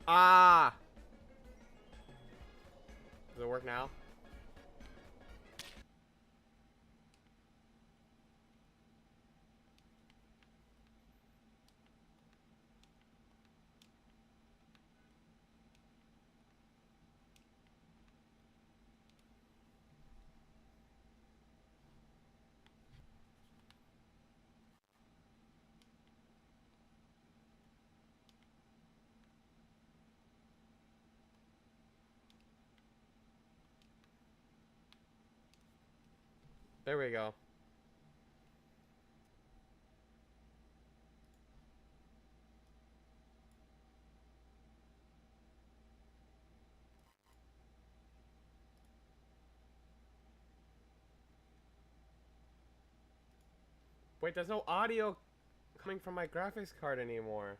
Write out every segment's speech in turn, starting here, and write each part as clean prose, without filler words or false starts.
Ah! Does it work now? There we go. Wait, there's no audio coming from my graphics card anymore.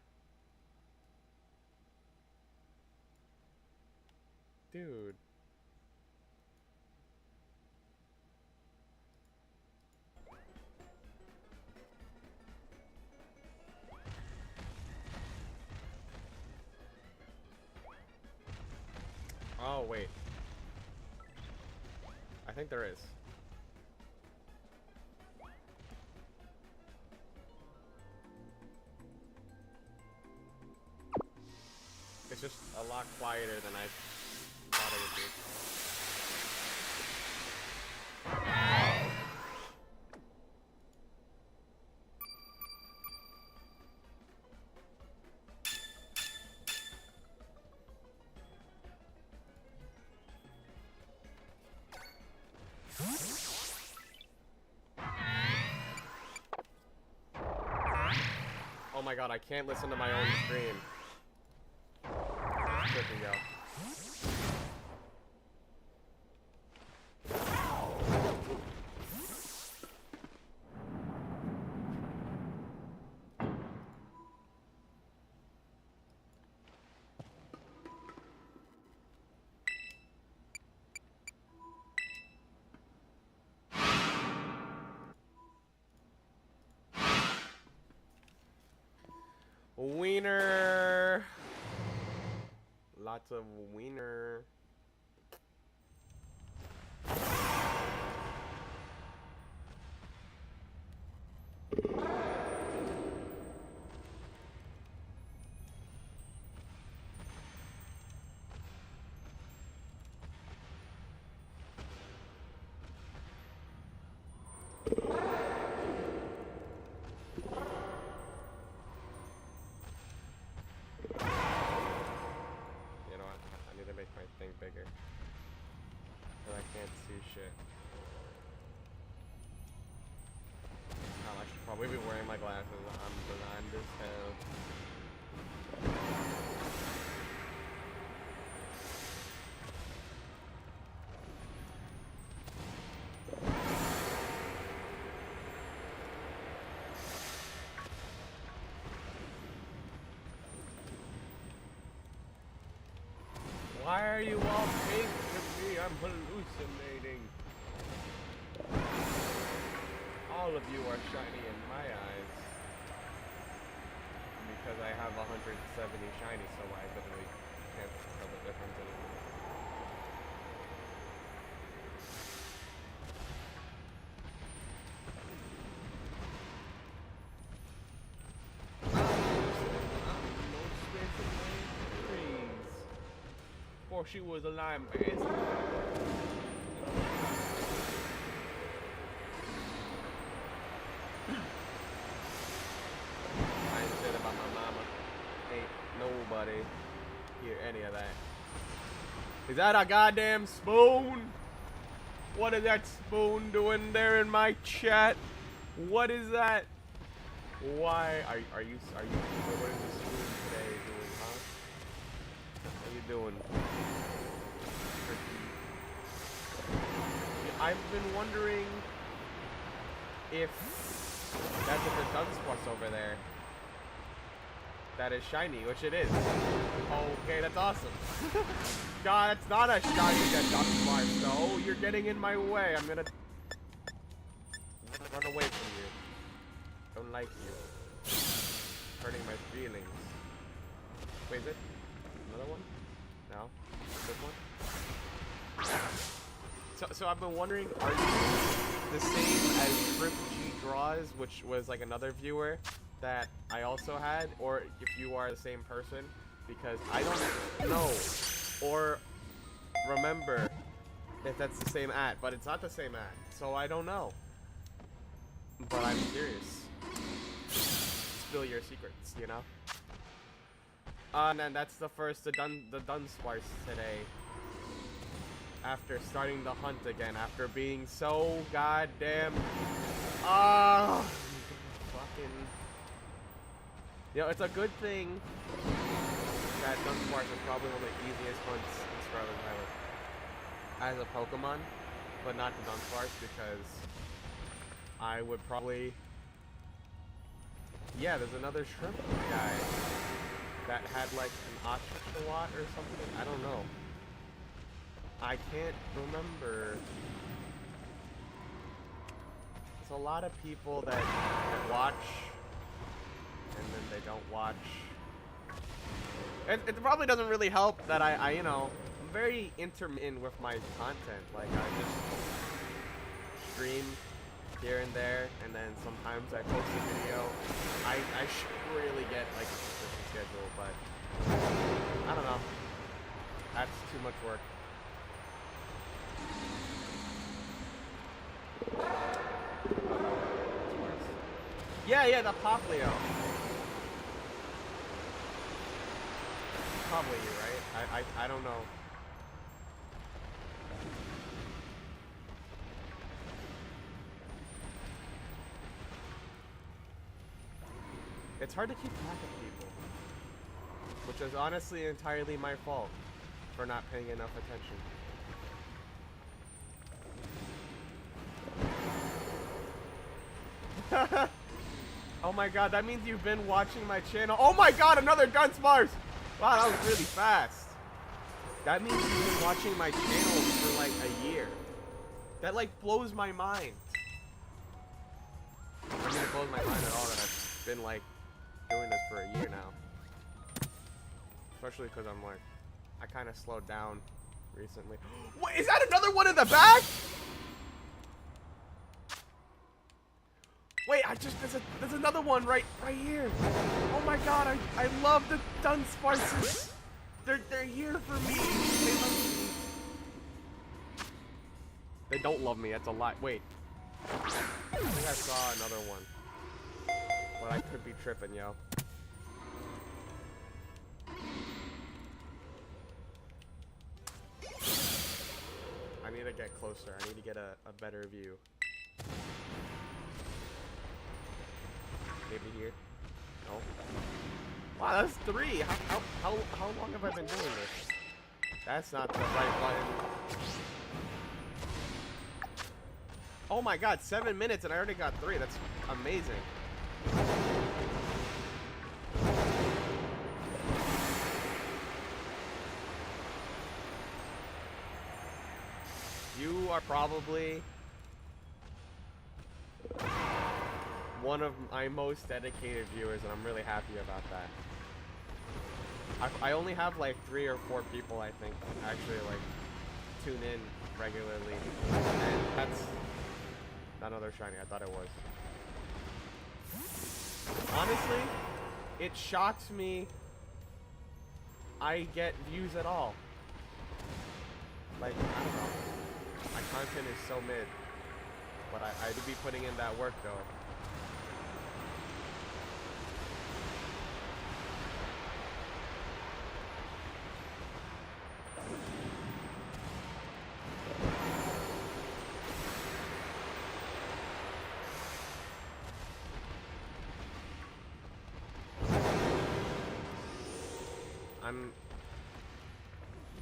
Dude. Oh, wait. I think there is. It's just a lot quieter than I thought it would be. Oh my god, I can't listen to my own stream. Tripping out. Wiener. Lots of wiener. Bigger. But I can't see shit. Oh, I should probably be wearing my glasses. I'm blind as hell. Why are you all pink to me? I'm hallucinating. All of you are shiny in my eyes. Because I have 170 shiny, so I literally can't tell the difference anymore. Before she was a lime base. I said about my mama. Ain't nobody hear any of that. Is that a goddamn spoon? What is that spoon doing there in my chat? What is that? Why are you what is the spoon today doing, huh? What are you doing? I've been wondering if that's a Dunsparce over there that is shiny, which it is. Okay, that's awesome. God, it's not a shiny Dunsparce though. You're getting in my way. I'm gonna run away from you. Don't like you. Hurting my feelings. Wait, is it? another one? No? This one? So I've been wondering, are you the same as Trip G Draws, which was like another viewer that I also had, or if you are the same person? Because I don't know or remember if that's the same ad, but it's not the same ad, so I don't know. But I'm curious. Spill your secrets, you know? And then that's the first, the Dunsparce today. After starting the hunt again, after being so goddamn... fucking... You know, it's a good thing that Dunsparce is probably one of the easiest hunts in Scarlet Violet as a Pokemon, but not the Dunsparce, because I would probably... Yeah, there's another shrimp guy that had like an Oshawott or something. I don't know. I can't remember. There's a lot of people that watch and then they don't watch. It probably doesn't really help that I you know, I'm very intermittent with my content. Like I just stream here and there, and then sometimes I post a video. I should really get like a consistent schedule, but I don't know. That's too much work. Yeah, the Poplio. Probably you, right? I don't know. It's hard to keep track of people, which is honestly entirely my fault for not paying enough attention. Oh my god, that means you've been watching my channel. Oh my god, another Dunsparce! Wow, that was really fast. That means you've been watching my channel for like a year. That like blows my mind. I mean, it blows my mind at all that I've been like doing this for a year now. Especially because I'm like, I kind of slowed down recently. Wait, is that another one in the back? Wait, there's another one right here. Oh my god, I love the Dunsparces. They're here for me. They love me. They don't love me, that's a lie. Wait. I think I saw another one. But I could be tripping, yo. I need to get closer. I need to get a better view. Maybe here. No. Wow, that's 3. How long have I been doing this? That's not the right button. Oh my god, 7 minutes and I already got 3. That's amazing. You are probably one of my most dedicated viewers, and I'm really happy about that. I only have like 3 or 4 people, I think, actually like tune in regularly, and that's not another shiny. I thought it was. Honestly, it shocks me I get views at all. Like, I don't know. My content is so mid, but I do be putting in that work though.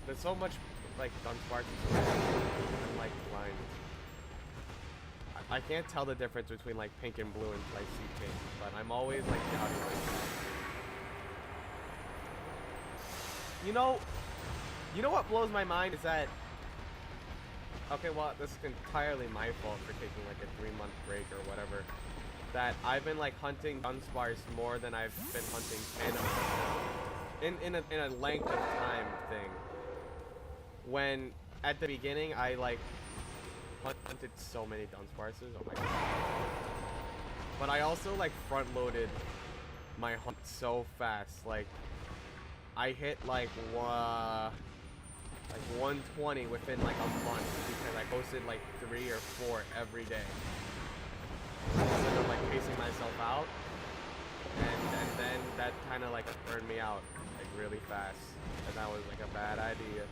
There's so much like Dunsparce. I'm like blind. I can't tell the difference between like pink and blue and like sea pink, but I'm always like doubting myself. You know what blows my mind is that, okay, well, this is entirely my fault for taking like a 3-month break or whatever, that I've been like hunting Dunsparce more than I've been hunting Phantom. in a length of time thing. When at the beginning I like hunted so many Dunsparces, oh my god. But I also like front loaded my hunt so fast. Like I hit like 120 within like a month because I posted like 3 or 4 every day. Instead of like pacing myself out. And then that kind of like burned me out like really fast. And that was like a bad idea.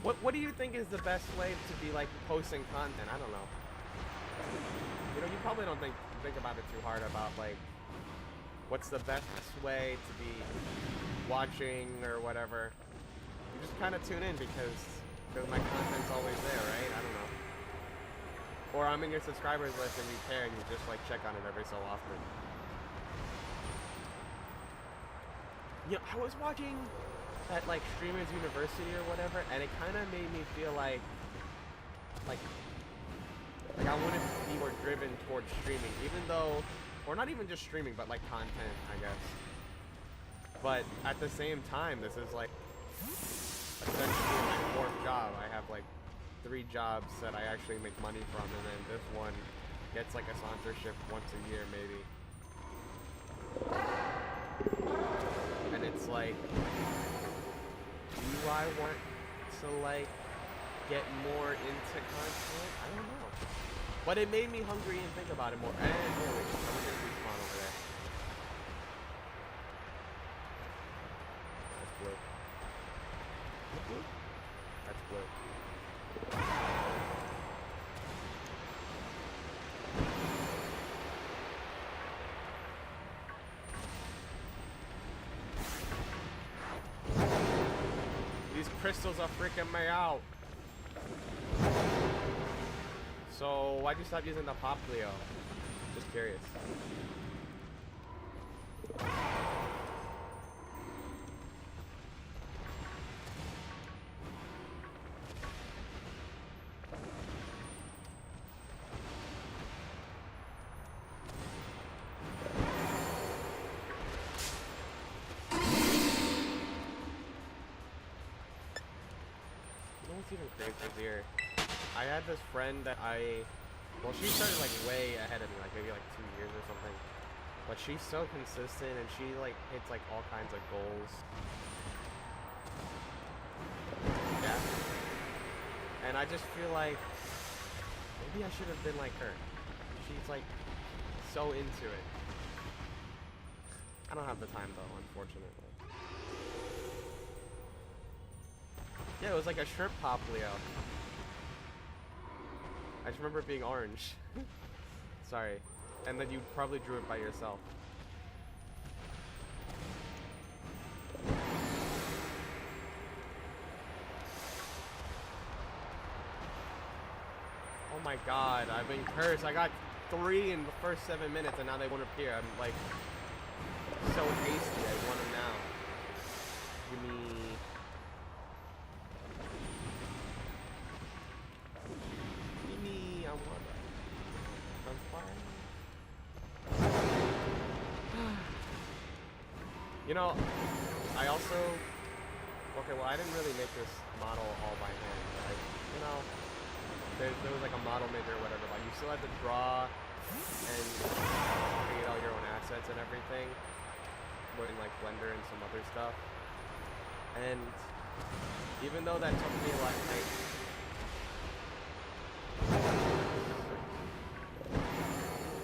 What do you think is the best way to be like posting content? I don't know. You know, you probably don't think about it too hard about like what's the best way to be watching or whatever. You just kind of tune in because my content's always there, right? I don't know. Or I'm in your subscribers list and you care and you just like check on it every so often. You know, I was watching at like Streamers University or whatever, and it kind of made me feel like I wouldn't be more driven towards streaming, even though, or not even just streaming, but like content, I guess. But at the same time, this is like essentially my 4th job. I have like 3 jobs that I actually make money from, and then this one gets like a sponsorship once a year, maybe. And it's like, do I want to like get more into content? I don't know. But it made me hungry and think about it more. And oh, wait, someone just respawn over there. That's blue. That's blue? That's blue. These crystals are freaking me out. So why'd you stop using the pop Leo? Just curious. Even crazier. I had this friend that well, she started like way ahead of me, like maybe like 2 years or something. But she's so consistent and she like hits like all kinds of goals. Yeah. And I just feel like maybe I should have been like her. She's like so into it. I don't have the time though, unfortunately. Yeah, it was like a shrimp pop Leo. I just remember it being orange. Sorry. And then you probably drew it by yourself. Oh my god, I've been cursed. I got 3 in the first 7 minutes and now they won't appear. I'm like so hasty. I want them now. Give me... You know, I also... Okay, well, I didn't really make this model all by hand. But you know, there was like a model maker or whatever, but you still had to draw and create all your own assets and everything. Putting like Blender and some other stuff. And even though that took me like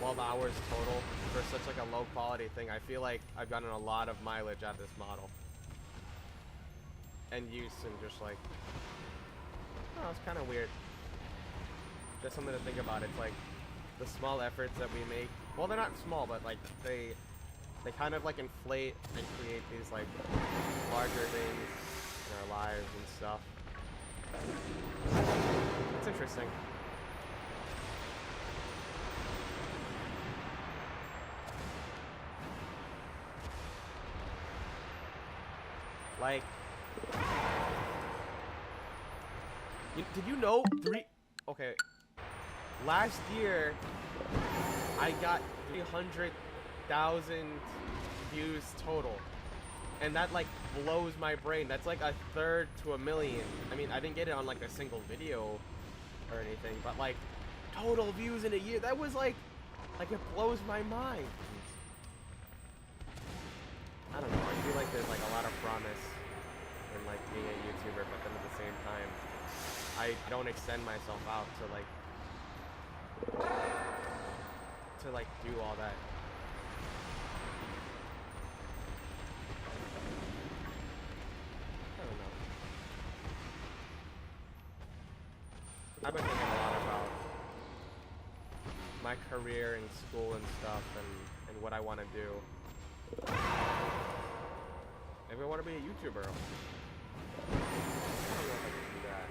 12 hours total for such like a low quality thing, I feel like I've gotten a lot of mileage out of this model. And use and just like, oh, it's kind of weird. Just something to think about. It's like the small efforts that we make. Well, they're not small, but like they kind of like inflate and create these like larger things in our lives and stuff. It's interesting. Like, did you know okay, last year I got 300,000 views total. And that like blows my brain. That's like a third to a million. I mean, I didn't get it on like a single video or anything, but like total views in a year. That was like it blows my mind. I don't know. I feel like there's like a lot of promise in like being a YouTuber, but then at the same time, I don't extend myself out to like do all that. I don't know. I've been thinking a lot about my career in school and stuff, and what I want to do. Maybe I want to be a YouTuber. I don't know if I can do that.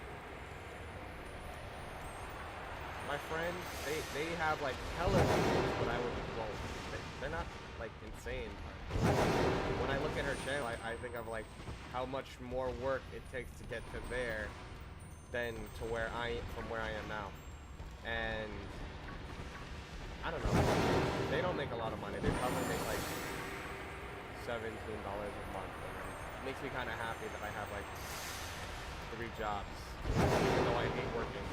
My friends, they have like hella views, but I would, well, they're not like insane. When I look at her channel, I think of like how much more work it takes to get to there than to where from where I am now. And I don't know. They don't make a lot of money. They probably make like $17 a month. And it makes me kind of happy that I have like 3 jobs, even though I hate working.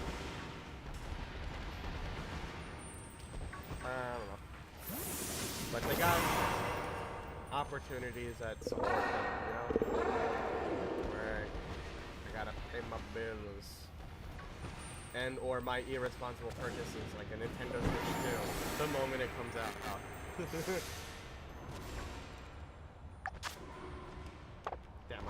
I don't know. But they got opportunities that support them, you know? Where I gotta pay my bills. And or my irresponsible purchases, like a Nintendo Switch 2, the moment it comes out. Oh. Damn,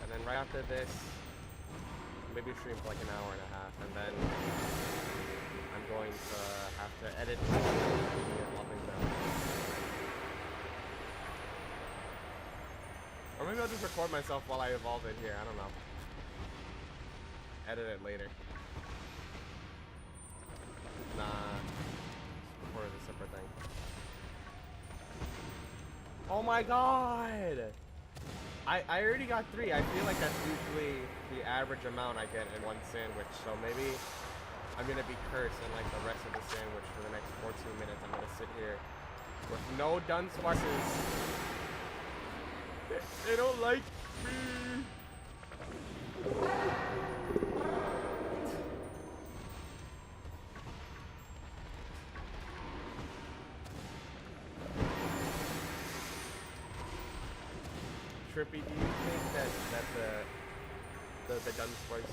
and then right after this, maybe stream for like an hour and a half, and then I'm going to have to edit and loving them. Or maybe I'll just record myself while I evolve it here, I don't know. Edit it later. Nah, record a separate thing. Oh my god! I already got 3. I feel like that's usually the average amount I get in one sandwich. So maybe I'm gonna be cursed and like the rest of the sandwich for the next 14 minutes. I'm gonna sit here with no Dunsparces. They don't like me. Trippy, do you think that the Dunsparce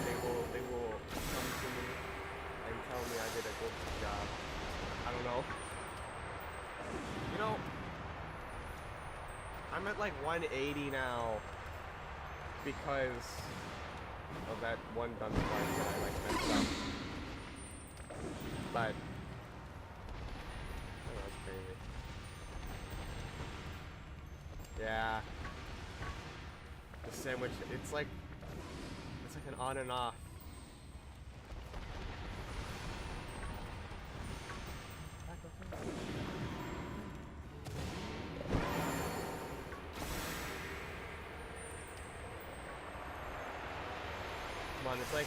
they will come to me and tell me I did a good job? I don't know. You know, I'm at like 180 now because of that one Dunsparce that I like messed up. But oh, that's crazy. Yeah. The sandwich, it's like an on and off. Come on, it's like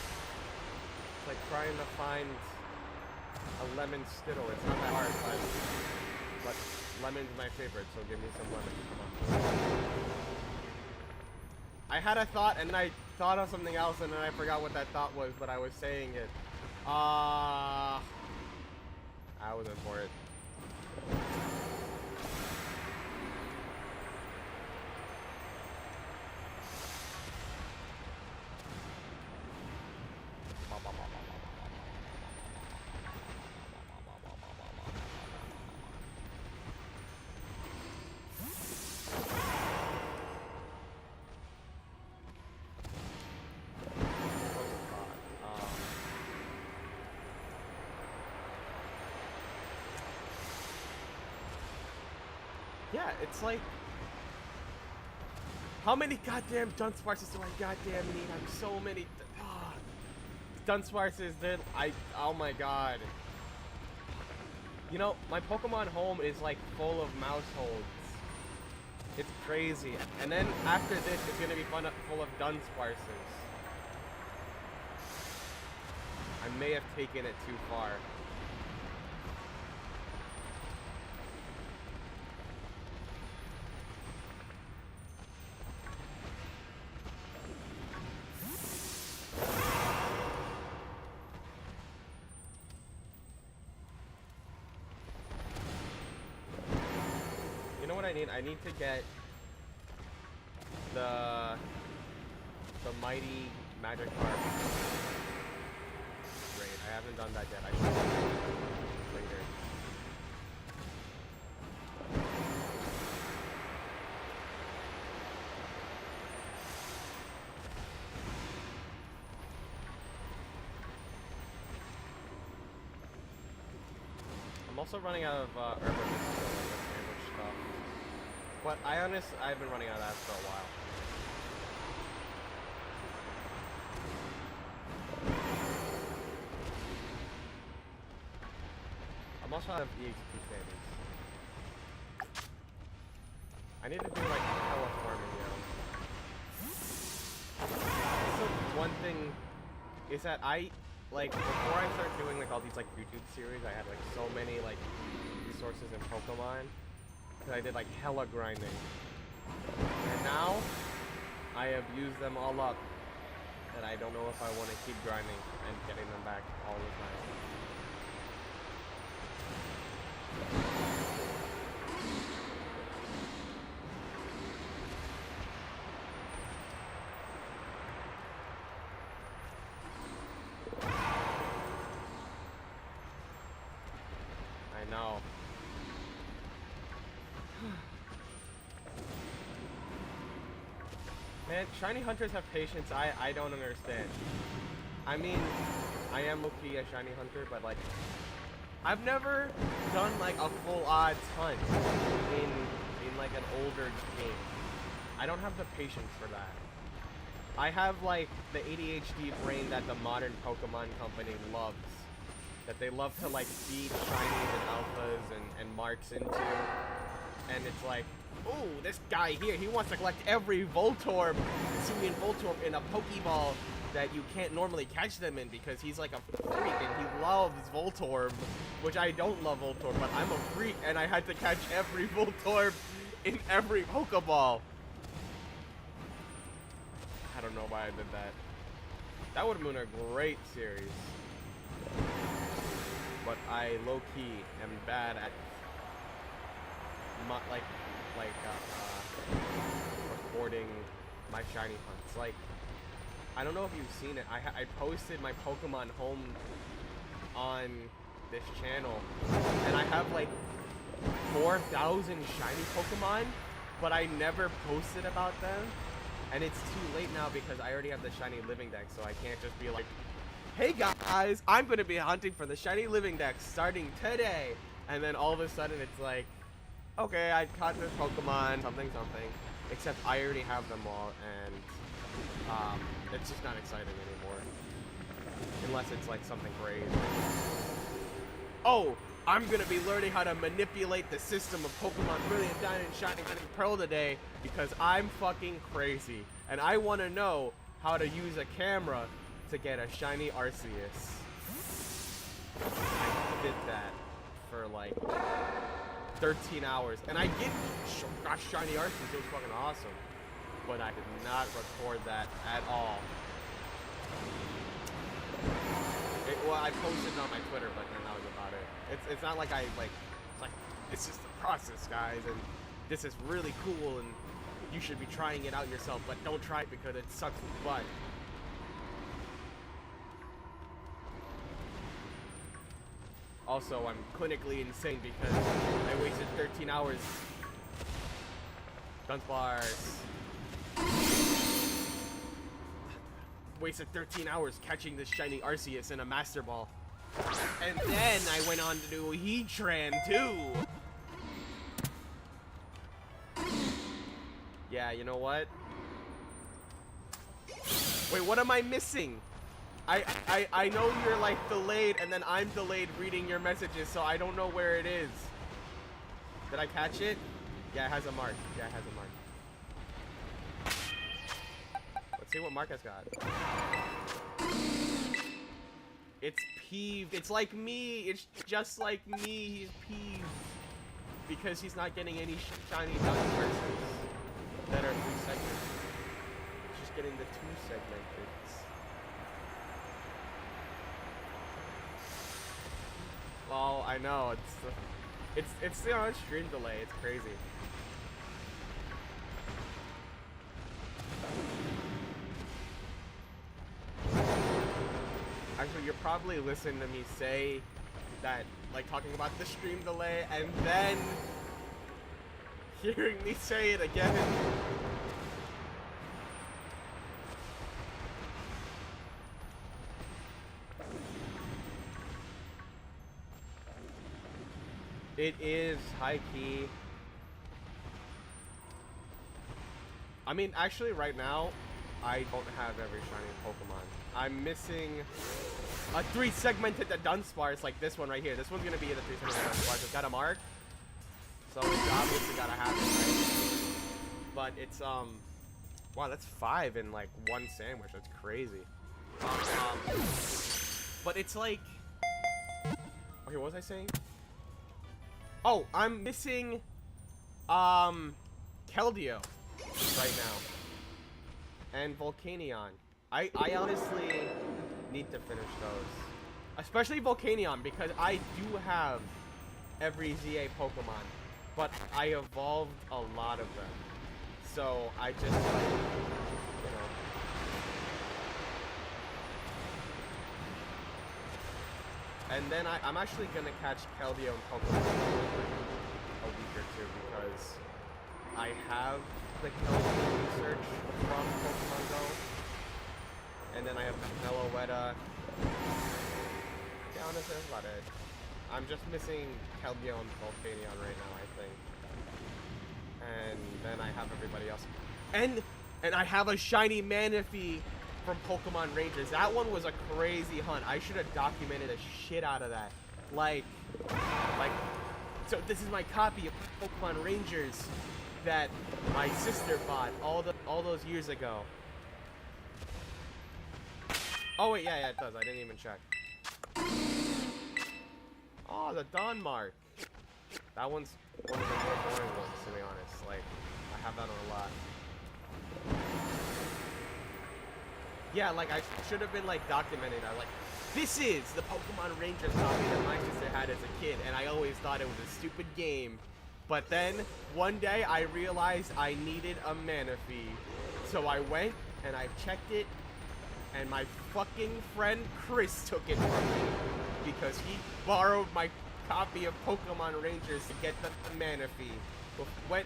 trying to find a lemon skittle. It's not that hard, but lemon's my favorite, so give me some lemon. Come on. I had a thought and I thought of something else and then I forgot what that thought was, but I was saying it. I wasn't for it. Yeah, it's like, how many goddamn Dunsparces do I goddamn need? I'm so many. Dunsparce did. Oh my god. You know, my Pokemon home is like full of mouse holds. It's crazy. And then after this, it's gonna be full of Dunsparces. I may have taken it too far. You know what I need? I need to get the mighty Magikarp raid. I haven't done that yet. I should later. I'm also running out of urban sandwich stuff. But I've been running out of that for a while. I'm also out of EXP savings. I need to do like hella farming, So one thing is that like before I started doing like all these like YouTube series, I had like so many like resources in Pokemon. I did like hella grinding. And now I have used them all up. And I don't know if I want to keep grinding and getting them back all the time. I know. Man, shiny hunters have patience. I don't understand. I mean, I am low-key a shiny hunter, but like, I've never done like a full odds hunt in like an older game. I don't have the patience for that. I have like the ADHD brain that the modern Pokemon company loves. That they love to like feed shinies and alphas and marks into. And it's like, oh, this guy here, he wants to collect every Voltorb, Simian Voltorb in a Pokeball that you can't normally catch them in because he's like a freak and he loves Voltorb, which I don't love Voltorb, but I'm a freak and I had to catch every Voltorb in every Pokeball. I don't know why I did that. That would have been a great series. But I low-key am bad at recording my shiny hunts. Like, I don't know if you've seen it. I posted my Pokemon home on this channel, and I have like 4,000 shiny Pokemon, but I never posted about them. And it's too late now because I already have the shiny living deck, so I can't just be like, hey guys, I'm going to be hunting for the shiny living deck starting today. And then all of a sudden it's like, okay, I caught this Pokemon, something. Except I already have them all, and it's just not exciting anymore. Unless it's like something crazy. Oh, I'm going to be learning how to manipulate the system of Pokemon Brilliant Diamond, Shining Pearl today because I'm fucking crazy. And I want to know how to use a camera to get a shiny Arceus. I did that for like 13 hours, and I got shiny Arceus. It was fucking awesome, but I did not record that at all. Well, I posted it on my Twitter, but then that was about it. It's not like it's like it's just the process, guys, and this is really cool, and you should be trying it out yourself, but don't try it because it sucks butt. Also, I'm clinically insane because I wasted 13 hours. Dunsparce. Wasted 13 hours catching this shiny Arceus in a Master Ball. And then I went on to do Heatran too. Yeah, you know what? Wait, what am I missing? I know you're like delayed, and then I'm delayed reading your messages, so I don't know where it is. Did I catch it? Yeah, it has a mark. Yeah, it has a mark. Let's see what Mark has got. It's peeved. It's like me. It's just like me. He's peeved because he's not getting any shiny Dunsparces that are 3 segments. He's just getting the 2 segmented. Well, I know it's you know, stream delay. It's crazy. Actually, you're probably listening to me say that, like, talking about the stream delay, and then hearing me say it again. It is high key. I mean, actually, right now, I don't have every shiny Pokemon. I'm missing a 3-segmented Dunsparce, like this one right here. This one's gonna be the 3-segmented Dunsparce. It's got a mark, so it's obviously gotta have it, right? But it's wow, that's 5 in like 1 sandwich. That's crazy. But it's like, okay, what was I saying? Oh, I'm missing Keldeo right now. And Volcanion. I honestly need to finish those. Especially Volcanion, because I do have every ZA Pokemon. But I evolved a lot of them. So I just, like, you know. And then I'm actually going to catch Keldeo and Pokemon a week or 2 because I have the Keldeo research from Pokemon Go. And then I have Meloetta. Yeah, honestly, that's about it. I'm just missing Keldeo and Volcanion right now, I think. And then I have everybody else. And I have a shiny Manaphy from Pokemon Rangers. That one was a crazy hunt. I should have documented the shit out of that. Like, so this is my copy of Pokemon Rangers that my sister bought all those years ago. Oh wait, yeah, it does. I didn't even check. Oh, the Dawn Mark. That one's one of the more boring ones, to be honest. Like, I have that on a lot. Yeah, like, I should have been, like, documenting that. Like, this is the Pokemon Rangers copy that my sister had as a kid, and I always thought it was a stupid game. But then, one day, I realized I needed a Manaphy. So I went, and I checked it, and my fucking friend Chris took it from me. Because he borrowed my copy of Pokemon Rangers to get the Manaphy.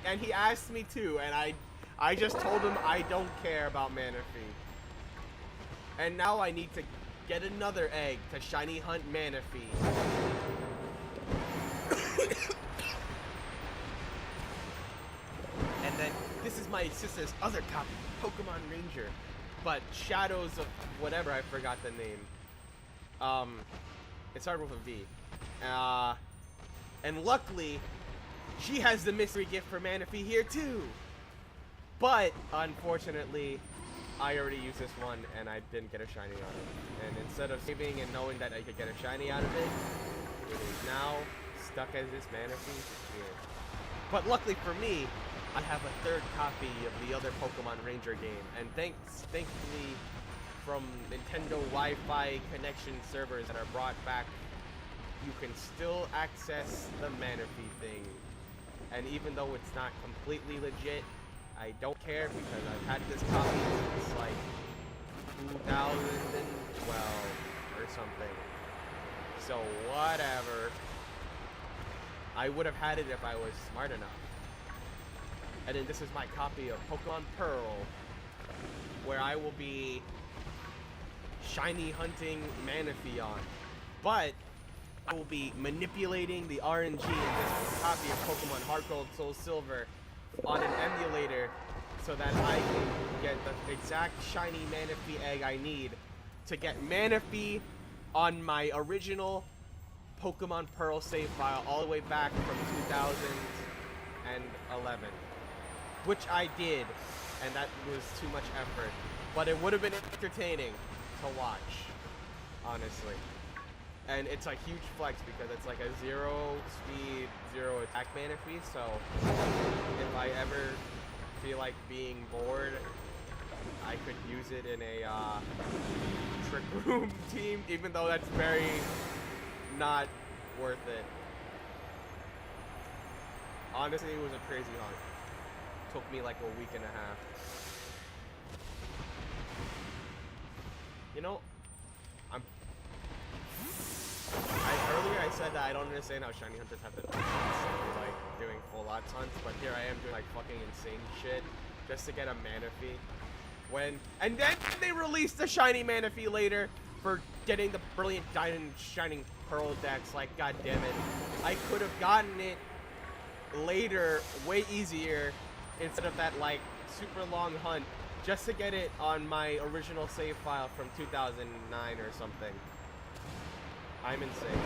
And he asked me to, and I just told him I don't care about Manaphy. And now I need to get another egg to shiny hunt Manaphy. And then this is my sister's other copy, Pokemon Ranger. But Shadows of whatever, I forgot the name. It started with a V. And luckily, she has the mystery gift for Manaphy here too. But unfortunately, I already used this one and I didn't get a shiny out of it. And instead of saving and knowing that I could get a shiny out of it, it is now stuck as this Manaphy here. But luckily for me, I have a 3rd copy of the other Pokemon Ranger game. And thankfully, from Nintendo Wi-Fi connection servers that are brought back, you can still access the Manaphy thing. And even though it's not completely legit, I don't care because I've had this copy since like 2012 or something. So whatever. I would have had it if I was smart enough. And then this is my copy of Pokemon Pearl, where I will be shiny hunting Manaphy on. But I will be manipulating the RNG in this copy of Pokemon Heart Gold Soul Silver on an emulator so that I can get the exact shiny Manaphy egg I need to get Manaphy on my original Pokemon Pearl save file all the way back from 2011, which I did, and that was too much effort, but it would have been entertaining to watch, honestly. And it's a huge flex because it's like a 0 speed, 0 attack Manaphy, so if I ever feel like being bored, I could use it in a Trick Room team, even though that's very not worth it. Honestly, it was a crazy hunt. Took me like a week and a half. You know, earlier I said that I don't understand how shiny hunters have to do like doing full lots hunts, but here I am doing like fucking insane shit just to get a Manaphy. And then they released the shiny Manaphy later for getting the brilliant diamond shining pearl decks. Like, god damn it, I could have gotten it later, way easier, instead of that like super long hunt just to get it on my original save file from 2009 or something. I'm insane.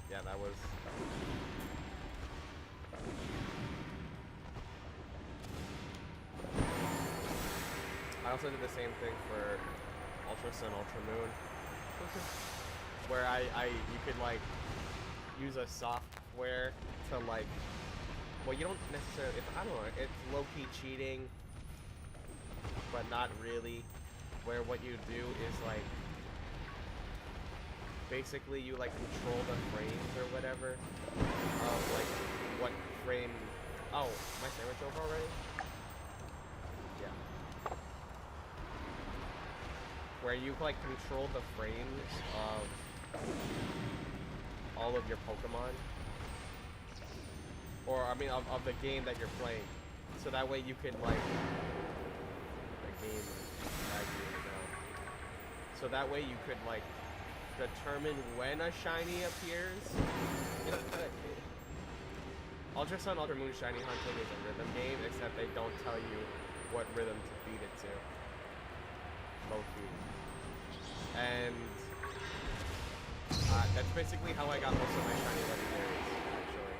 Yeah, that was... I also did the same thing for Ultra Sun, Ultra Moon, where you could like use a software to like, well, you don't necessarily, I don't know, it's low-key cheating, but not really, where what you do is like, basically you like control the frames or whatever of like what frame. Oh, my sandwich over already? Yeah. Where you like control the frames of all of your Pokemon, or I mean of the game that you're playing, so that way you can like the game now. So that way you could like determine when a shiny appears. You know, Ultra Sun, Ultra Moon shiny hunting is a rhythm game, except they don't tell you what rhythm to feed it to. Low-key. And that's basically how I got most of my shiny legendaries, actually.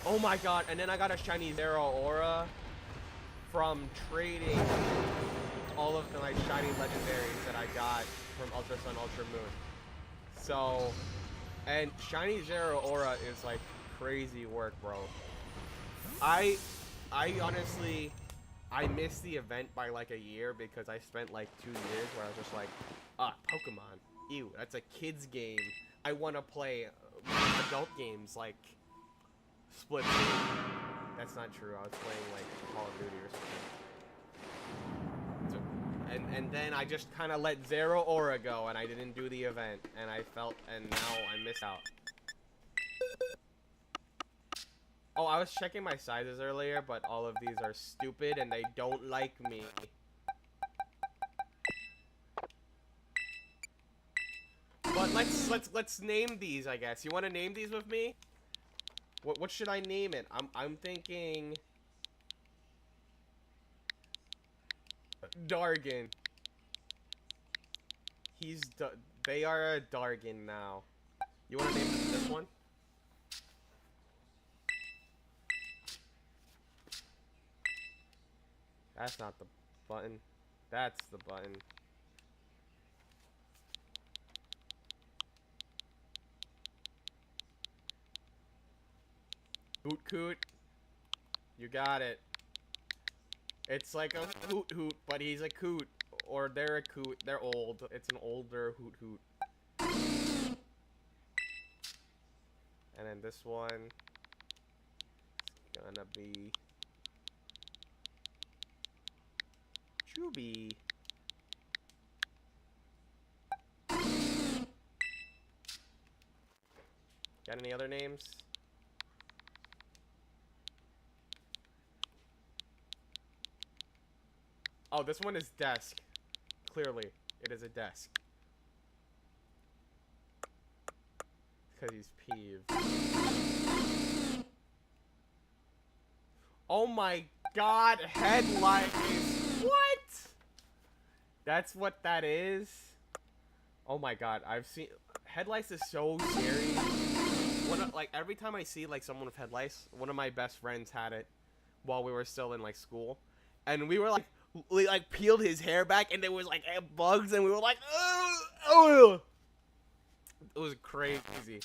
Oh my god, and then I got a shiny Zero Aura from trading all of the like shiny legendaries that I got from Ultra Sun, Ultra Moon. So, and shiny Zero Aura is like crazy work, bro. I honestly, I missed the event by like a year because I spent like 2 years where I was just like, Pokemon, ew, that's a kid's game. I want to play adult games like Splatoon. That's not true. I was playing like Call of Duty or something. So, and then I just kind of let Zero Aura go, and I didn't do the event, and I felt, and now I missed out. Oh, I was checking my sizes earlier, but all of these are stupid, and they don't like me. But let's name these, I guess. You want to name these with me? What should I name it? I'm thinking Dargan. They are a Dargan now. You want to name this one? That's not the button. That's the button. Hoot Coot. You got it. It's like a Hoot Hoot, but he's a Coot. Or they're a Coot. They're old. It's an older Hoot Hoot. And then this one is gonna be Chubby. Got any other names? Oh, this one is Desk. Clearly, it is a desk. Because he's peeved. Oh my god, headlights. What? That's what that is? Oh my god, I've seen headlights is so scary. Like every time I see like someone with headlights, one of my best friends had it while we were still in like school, and we were like we like peeled his hair back and there was like bugs and we were like oh, it was crazy.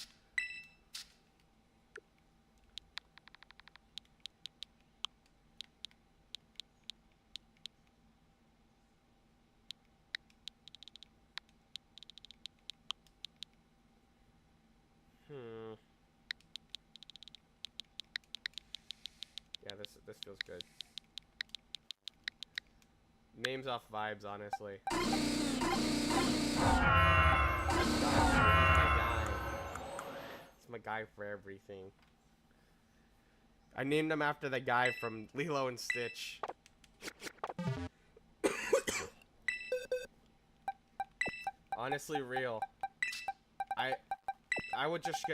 Yeah, this feels good. Names off vibes, honestly. It's my guy for everything. I named him after the guy from Lilo and Stitch. Honestly, real. I would just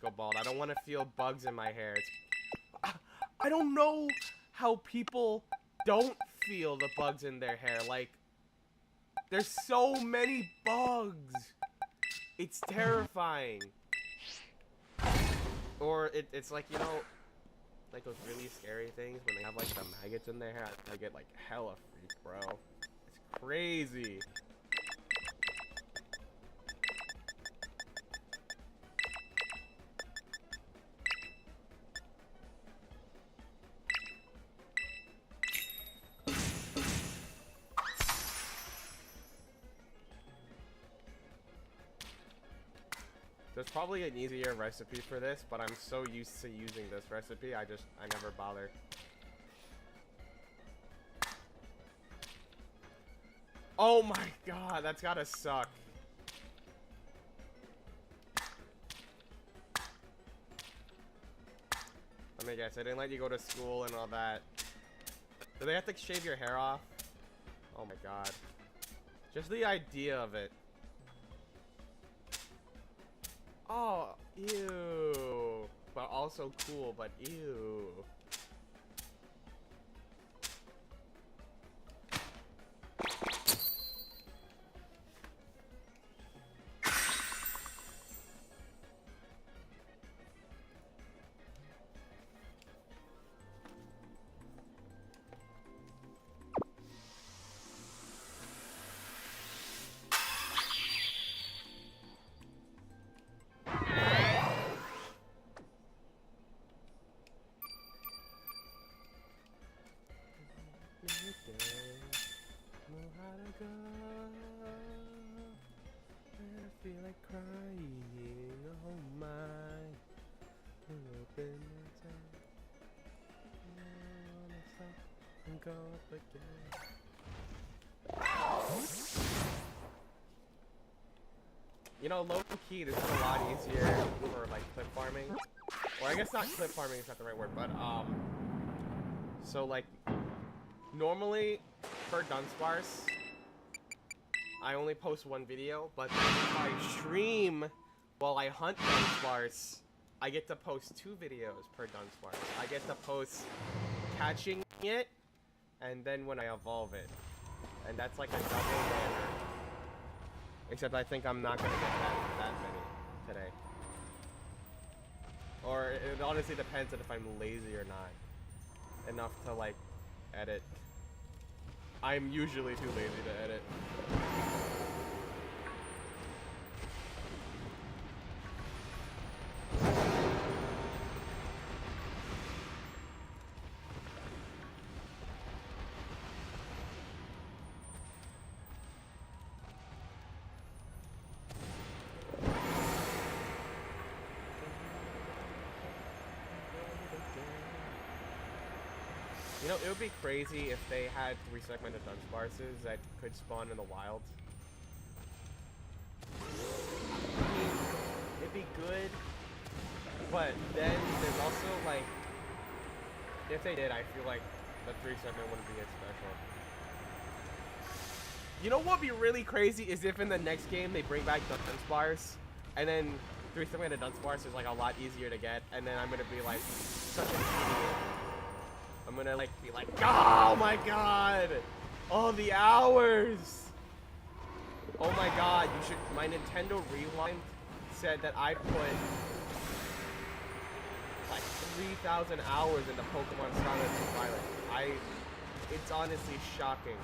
go bald. I don't want to feel bugs in my hair. I don't know how people don't feel the bugs in their hair. Like, there's so many bugs. It's terrifying. Or it's like, you know, like those really scary things when they have like the maggots in their hair. I get like hella freak, bro. It's crazy. There's probably an easier recipe for this, but I'm so used to using this recipe, I never bother. Oh my god, that's gotta suck. Let me guess, I didn't let you go to school and all that. Do they have to shave your hair off? Oh my god. Just the idea of it. Oh, ew. But also cool, but ew. I feel like crying, oh my. Open and go up again. You know, low key, this is a lot easier for like clip farming. Or I guess not clip farming is not the right word, but so like normally for Dunsparce, I only post one video, but then if I stream while I hunt Dunsparce, I get to post 2 videos per Dunsparce. I get to post catching it, and then when I evolve it. And that's like a double banner. Except I think I'm not gonna get that many today. Or it honestly depends on if I'm lazy or not. Enough to like edit. I'm usually too lazy to edit. You know, it would be crazy if they had 3 segmented Dunsparces that could spawn in the wild. I mean, it'd be good, but then there's also like, if they did, I feel like the 3 segment wouldn't be as special. You know what would be really crazy is if in the next game they bring back Dunsparce, and then 3 segmented Dunsparce is like a lot easier to get, and then I'm gonna be like such an idiot. I'm gonna like be like, oh my god! Oh, the hours! Oh my god, you should, my Nintendo Rewind said that I put like 3,000 hours into Pokemon Scarlet and Violet. It's honestly shocking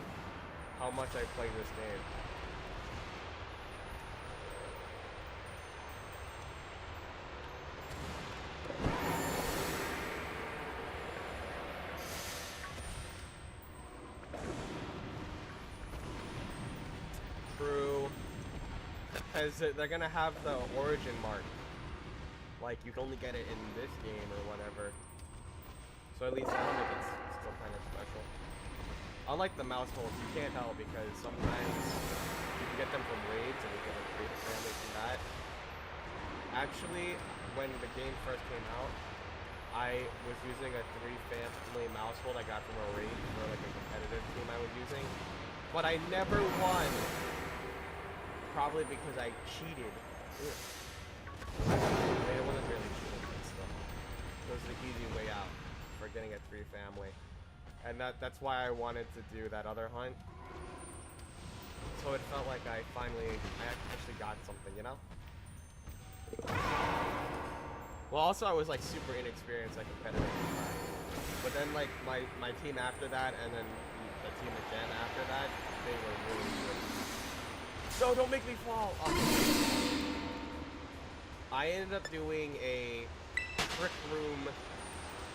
how much I play this game. True. Because they're gonna have the origin mark. Like, you can only get it in this game or whatever. So at least I think it's still kind of special. Unlike the mouse holes, you can't tell because sometimes you can get them from raids and you get a great family from that. Actually, when the game first came out, I was using a 3-family mouse hold I got from a raid for like a competitive team I was using. But I never won. Probably because I cheated. It wasn't really cheating, but still. It was the easy way out for getting a 3-family. And that's why I wanted to do that other hunt. So it felt like I actually got something, you know? Well, also I was like super inexperienced at competitive. But then like my team after that and then the team again after that, they were really good. So don't make me fall! I ended up doing a Trick Room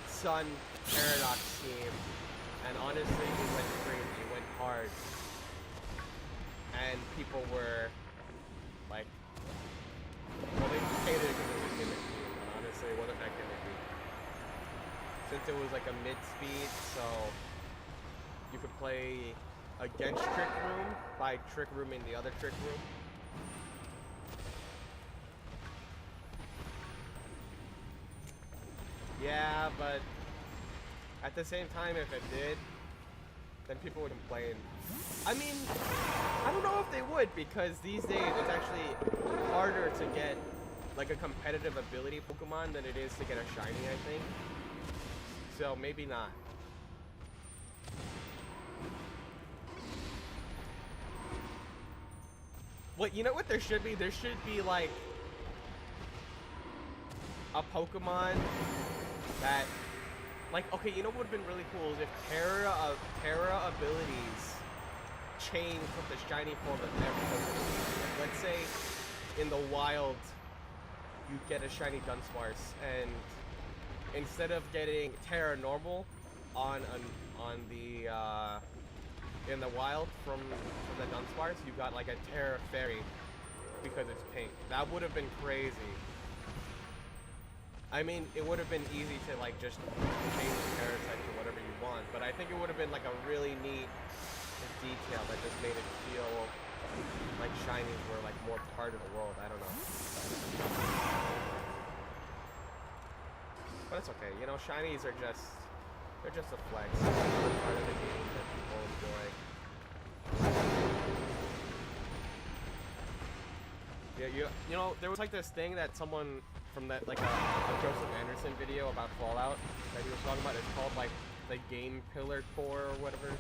Sun Paradox team, and honestly, it went crazy, it went hard. And people were like, well, they just hated it because it was a gimmick team, and honestly, it wasn't that gimmicky. Since it was like a mid-speed, so you could play against Trick Room by Trick Room in the other Trick Room. Yeah, but at the same time, if it did, then people would complain. I mean, I don't know if they would, because these days it's actually harder to get like a competitive ability Pokemon than it is to get a shiny, I think. So maybe not. Well, you know what there should be? There should be like a Pokemon that, like, okay, you know what would have been really cool is if Terra abilities change with the shiny form of every Pokemon. Like, let's say in the wild you get a shiny Dunsparce, and instead of getting Terra normal on the in the wild from the Dunsparce, you got like a Terra Fairy because it's pink. That would have been crazy. I mean, it would have been easy to like just change the Terra type to whatever you want, but I think it would have been like a really neat detail that just made it feel like shinies were like more part of the world. I don't know. But it's okay. You know, shinies are just, they're just a flex. They're part of the game that people enjoy. Yeah, you know, there was like this thing that someone from that, like a Joseph Anderson video about Fallout that he was talking about. It's called like the Game Pillar Core or whatever.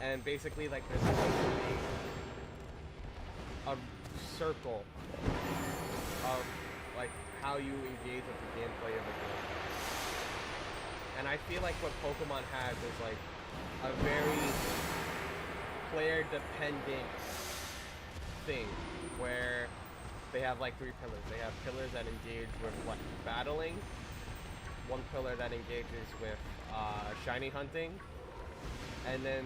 And basically, like, there's supposed to be a circle of like how you engage with the gameplay of the game. And I feel like what Pokemon has is like a very player-dependent thing where they have like 3 pillars. They have pillars that engage with like battling, one pillar that engages with shiny hunting, and then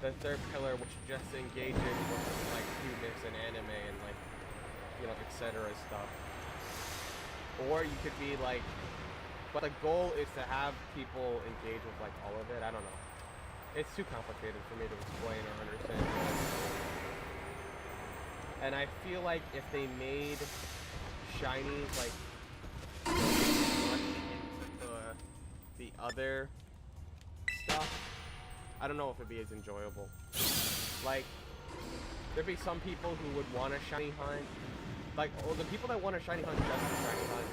the 3rd pillar which just engages with like cuteness and anime and like, you know, etc. stuff. Or you could be like, but the goal is to have people engage with like all of it. I don't know. It's too complicated for me to explain or understand. And I feel like if they made shinies like into the other stuff, I don't know if it'd be as enjoyable. Like, there'd be some people who would want a shiny hunt. Like, well, the people that want a shiny hunt just a shiny hunt.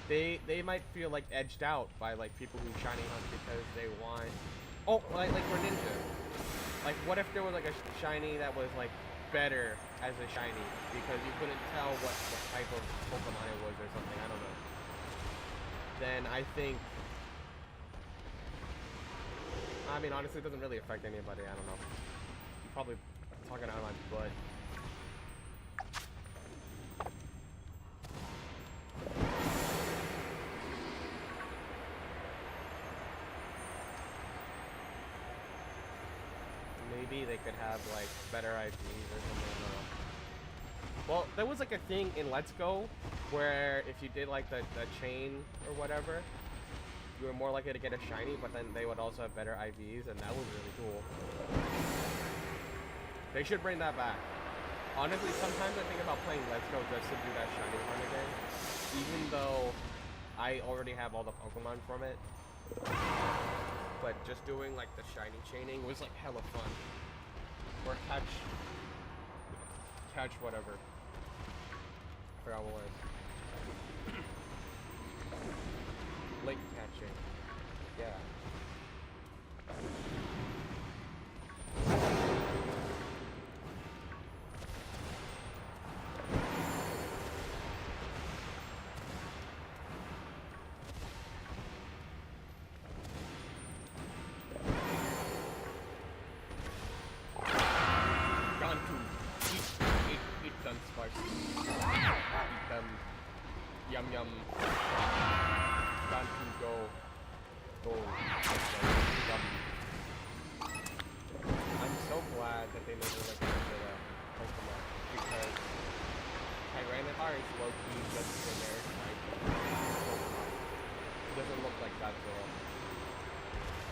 they might feel like edged out by like people who shiny hunt because they want. Oh, like for Ninja. Like, what if there was like a shiny that was like better as a shiny because you couldn't tell what type of Pokemon it was or something? I don't know. Then I think. I mean, honestly, it doesn't really affect anybody. I don't know. I'm probably talking out of my butt. Maybe they could have like better IPs or something. I don't know. Well, there was like a thing in Let's Go where if you did like the chain or whatever, you were more likely to get a shiny, but then they would also have better IVs, and that was really cool. They should bring that back. Honestly, sometimes I think about playing Let's Go just to do that shiny run again, even though I already have all the Pokemon from it. But just doing like the shiny chaining was like hella fun. Or catch whatever. I forgot what it was. Lake catching. Yeah. Gone to eat Dunsparce. Eat them. Yum yum. Gone to go. I'm so glad that they never like the Pokemon because Tyranitar is low-key just generic type. It doesn't look like that though.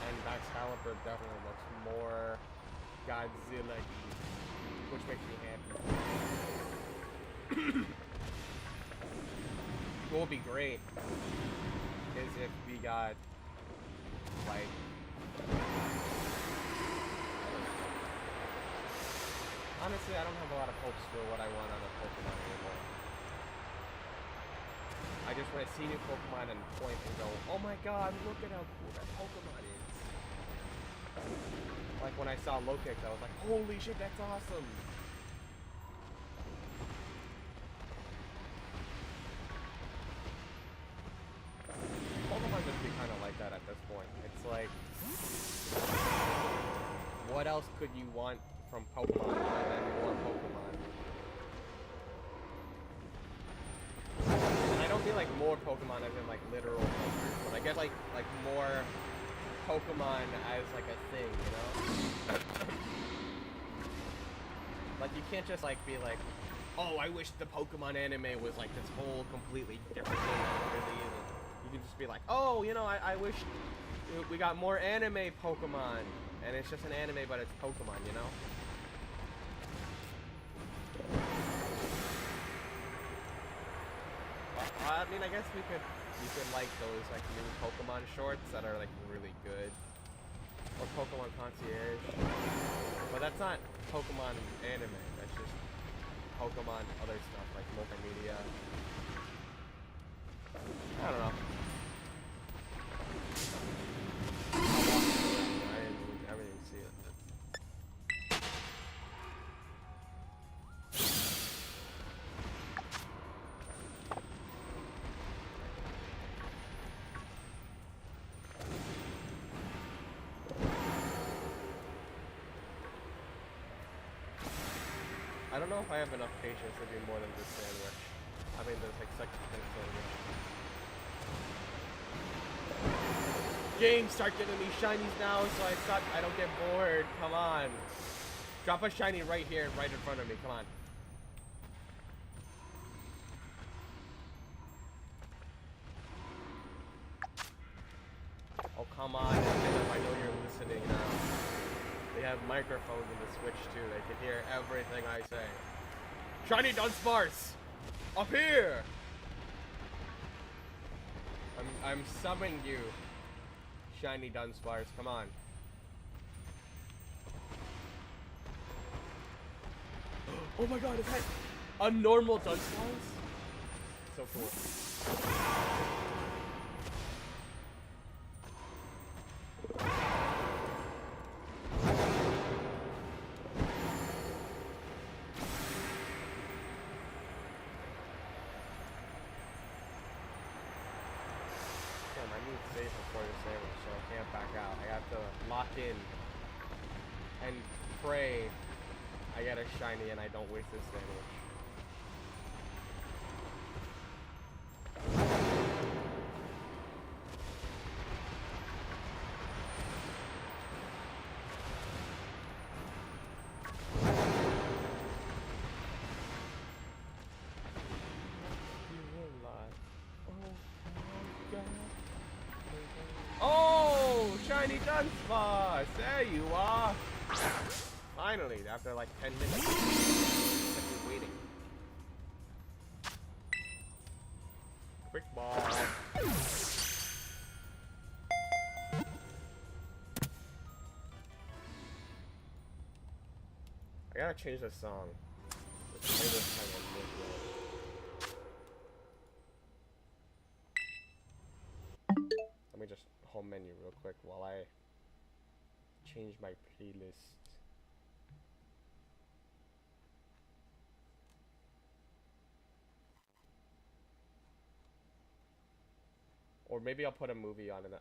And Excalibur definitely looks more Godzilla-y, which makes me happy. What would be great is if we got like honestly, I don't have a lot of hopes for what I want out of Pokemon anymore. I just want to see new Pokemon and point and go, oh my god, look at how cool that Pokemon is. Like when I saw Lokix, I was like, holy shit, that's awesome. Pokemon just be kind of like that at this point. It's like, what else could you want from Pokemon other than more Pokemon? And I don't mean like more Pokemon as in like literal Pokemon, but I guess like more Pokemon as like a thing, you know? Like you can't just like be like, oh, I wish the Pokemon anime was like this whole completely different thing than it really isn't. You can just be like, oh, you know, I wish we got more anime Pokemon, and it's just an anime, but it's Pokemon, you know? I mean, I guess we could like those like new Pokemon shorts that are like really good, or Pokemon Concierge, but that's not Pokemon anime. That's just Pokemon other stuff like multimedia. I don't know. I didn't even see it. I don't know if I have enough patience to do more than this sandwich. I mean, there's like second sandwich. Game, start giving me shinies now so I don't get bored. Come on. Drop a shiny right here, right in front of me. Come on. Oh, come on. I know you're listening now. They have microphones in the Switch too. They can hear everything I say. Shiny Dunsparce! Up here! I'm summoning you. Shiny Dunsparce, come on. Oh my god, is that a normal Dunsparce? So cool. didn't save before the sandwich, so I can't back out. I have to lock in and pray I get a shiny and I don't waste this sandwich. Oh, shiny Dunsparce! There you are! Finally, after like 10 minutes. I've been waiting. Quick ball. I gotta change the song. Let me just home menu real quick while I change my playlist. Or maybe I'll put a movie on it.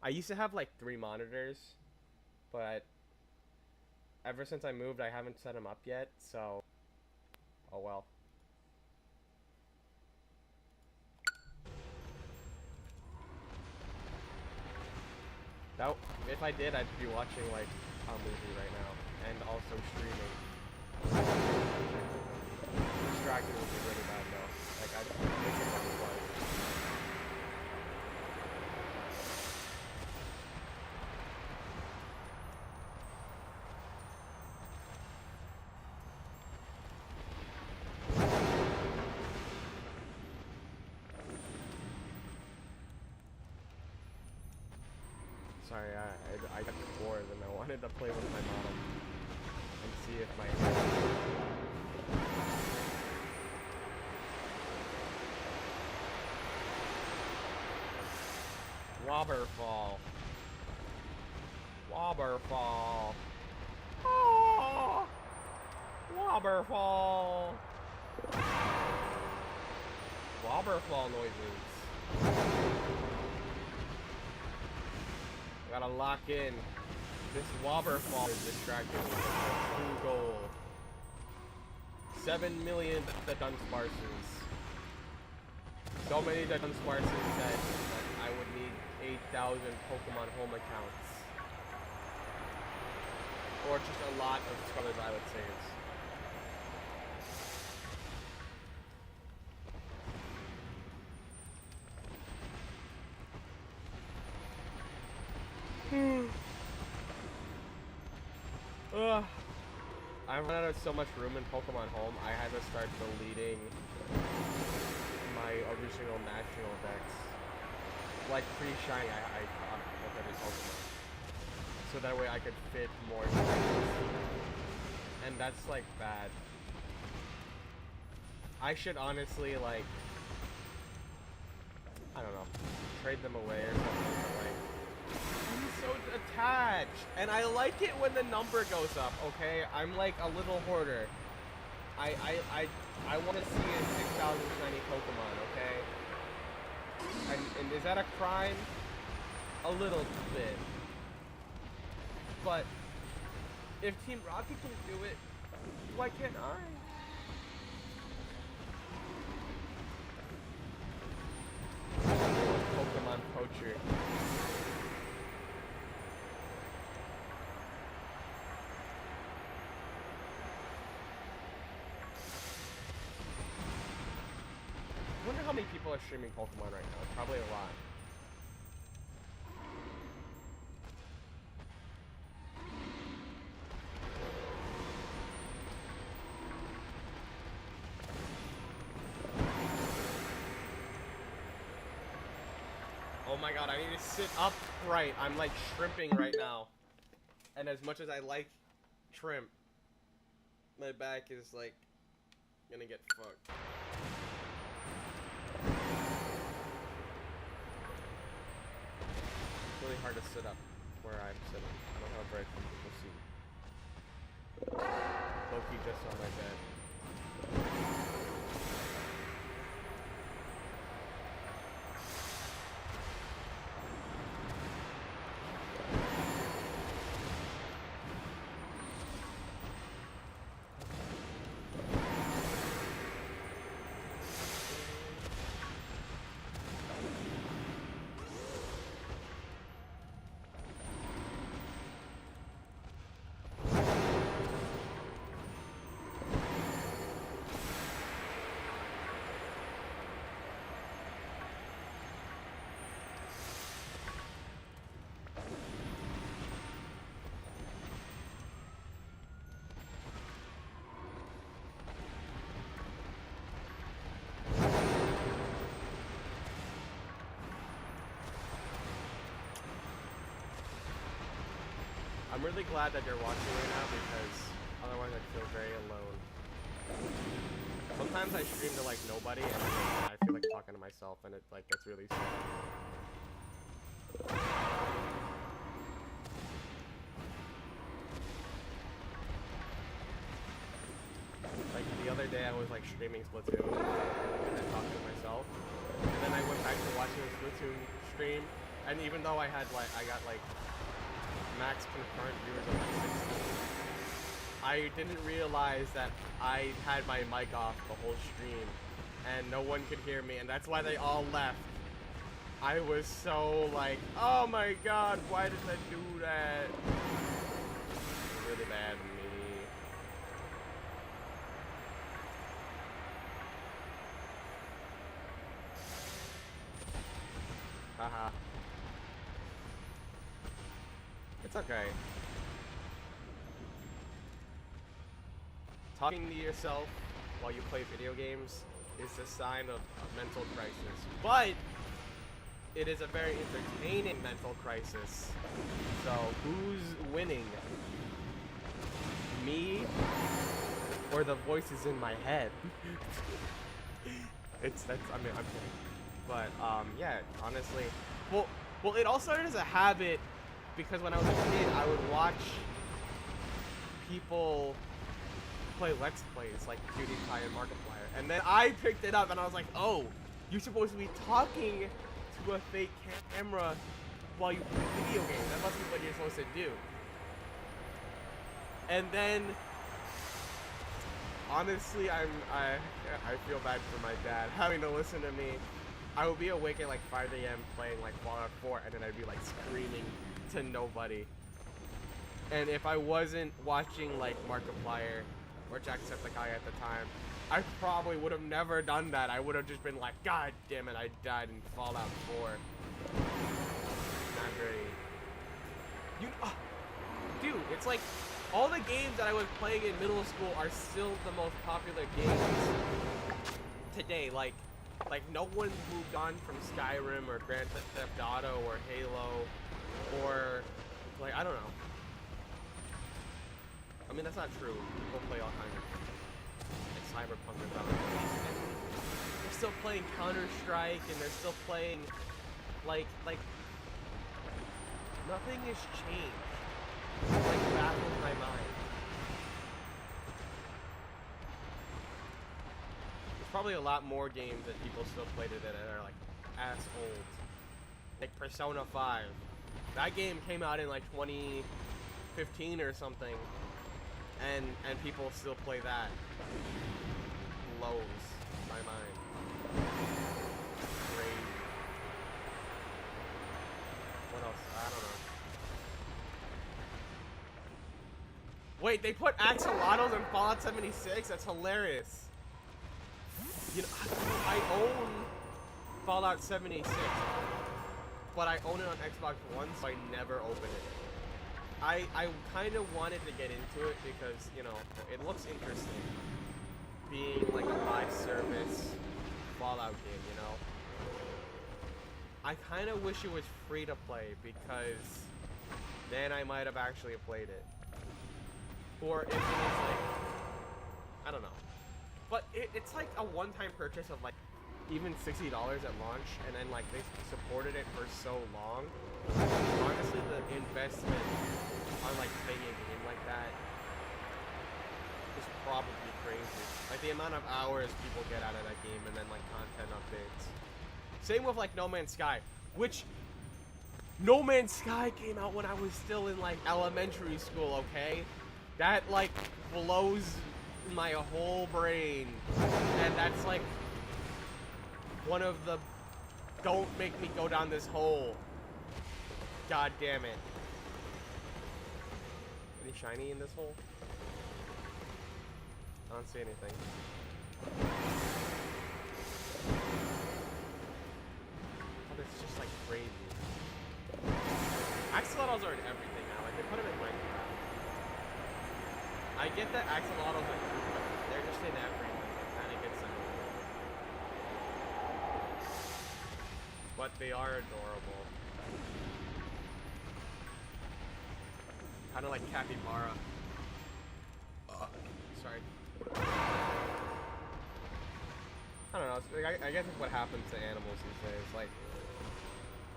I used to have like 3 monitors, but ever since I moved, I haven't set them up yet, so oh well. Now, if I did, I'd be watching like a movie right now, and also streaming. Distracted would be really bad though. Like I'd make it on the fly. Sorry, I got bored and I wanted to play with my model and see if my Wobberfall. Wobberfall. Oh! Wobberfall. Wobberfall noises. Gotta lock in. This Wobberfall is distracting me. 2 goal. 7 million the Dunsparces. So many the Dunsparces that I would need 8,000 Pokemon home accounts. Or just a lot of Scarlet Violet saves. I run out of so much room in Pokemon Home, I had to start deleting my original national decks. Like pre-shiny, I caught with every Pokemon. So that way I could fit more shinies. And that's like bad. I should honestly like, I don't know, trade them away or something, but like, I'm so attached, and I like it when the number goes up. Okay, I'm like a little hoarder. I want to see a 6,000 shiny Pokemon. Okay, and is that a crime? A little bit, but if Team Rocket can do it, why can't I? Pokemon Poacher. I wonder how many people are streaming Pokemon right now. Probably a lot. Oh my god, I need to sit upright. I'm like shrimping right now. And as much as I like shrimp, my back is like gonna get fucked. It's really hard to sit up where I'm sitting. I don't have a very comfortable seat. Loki just on my bed. I'm really glad that you're watching right now because otherwise I'd feel very alone. Sometimes I stream to like nobody and I feel like talking to myself and it like gets really sad. Like the other day I was like streaming Splatoon and then talking to myself. And then I went back to watching the Splatoon stream, and even though I got like max concurrent viewers of like 16, I didn't realize that I had my mic off the whole stream and no one could hear me, and that's why they all left. I was so like, oh my god, why did I do that? Really bad of me. Haha. It's okay. Talking to yourself while you play video games is a sign of a mental crisis. But it is a very entertaining mental crisis. So who's winning? Me or the voices in my head? I'm kidding. But yeah, honestly, well, it all started as a habit because when I was a kid, I would watch people play Let's Plays like PewDiePie and Markiplier, and then I picked it up and I was like, oh, you're supposed to be talking to a fake camera while you play video games. That must be what you're supposed to do. And then, honestly, I feel bad for my dad having to listen to me. I would be awake at like 5 a.m. playing like Fallout 4, and then I'd be like screaming to nobody. And if I wasn't watching like Markiplier or Jacksepticeye at the time, I probably would have never done that. I would have just been like, God damn it, I died in Fallout 4. Not great. Dude, it's like all the games that I was playing in middle school are still the most popular games today. Like no one's moved on from Skyrim or Grand Theft Auto or Halo or like, I don't know. I mean, that's not true. People play all kinds of like Cyberpunk and stuff. They're still playing Counter-Strike and they're still playing like nothing has changed. It like baffles my mind. Probably a lot more games that people still play today that are like ass old. Like Persona 5. That game came out in like 2015 or something. And people still play that. Blows my mind. Crazy. What else? I don't know. Wait, they put axolotls in Fallout 76? That's hilarious. You know, I own Fallout 76, but I own it on Xbox One, so I never open it. I kind of wanted to get into it because, you know, it looks interesting. Being like a live service Fallout game, you know. I kind of wish it was free to play because then I might have actually played it. Or if it was like, I don't know. But it's like a one-time purchase of like even $60 at launch, and then like they supported it for so long. Honestly, the investment on like playing a game like that is probably crazy. Like the amount of hours people get out of that game, and then like content updates. Same with like No Man's Sky, which No Man's Sky came out when I was still in like elementary school. Okay, that like blows my whole brain, and that's like one of the don't make me go down this hole. God damn it. Any shiny in this hole? I don't see anything. Oh, it's just like crazy. Axolotls are in everything now. Like they put them in Minecraft. I get that axolotls are cute, but they're just in everything. It kind of gets annoying. But they are adorable. Kind of like capybara. Sorry. I don't know. I guess it's what happens to animals these days. Like,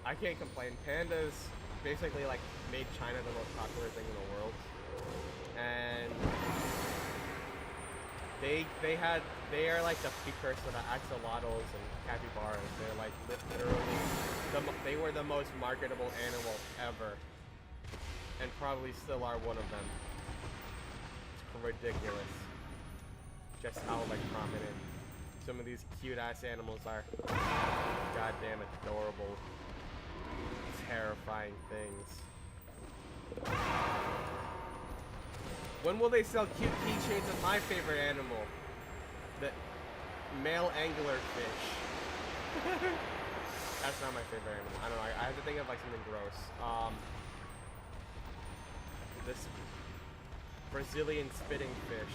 I can't complain. Pandas basically like made China the most popular thing in the world, and they are like the precursor to axolotls and capybaras. They're like literally they were the most marketable animal ever, and probably still are one of them. It's ridiculous just how like prominent some of these cute ass animals are. Goddamn adorable, terrifying things. When will they sell cute keychains of my favorite animal? The male angler fish. That's not my favorite animal. I don't know. I have to think of like something gross. This Brazilian spitting fish.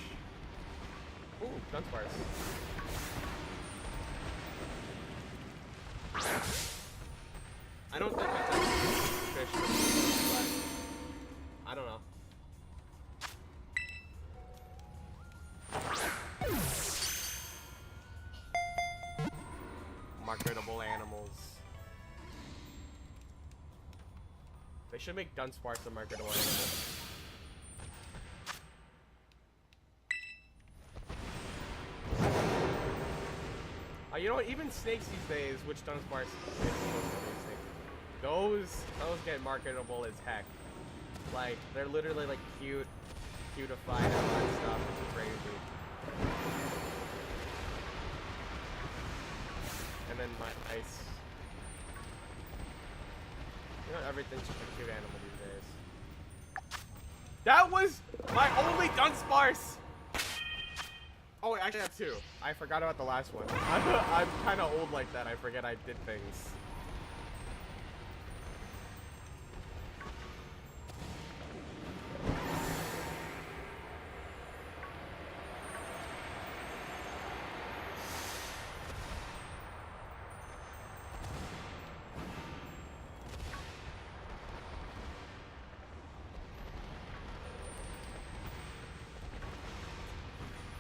Ooh, Dunsparce. I don't think that's a fish, but I don't know. Marketable animals. They should make Dunsparce a marketable animal. You know what? Even snakes these days, which Dunsparce is those get marketable as heck. Like, they're literally like cutified and all that stuff. It's crazy. And then my ice. You know, everything's just a cute animal these days. That was my only Dunsparce! Oh, I actually have two. I forgot about the last one. I'm kind of old like that. I forget I did things.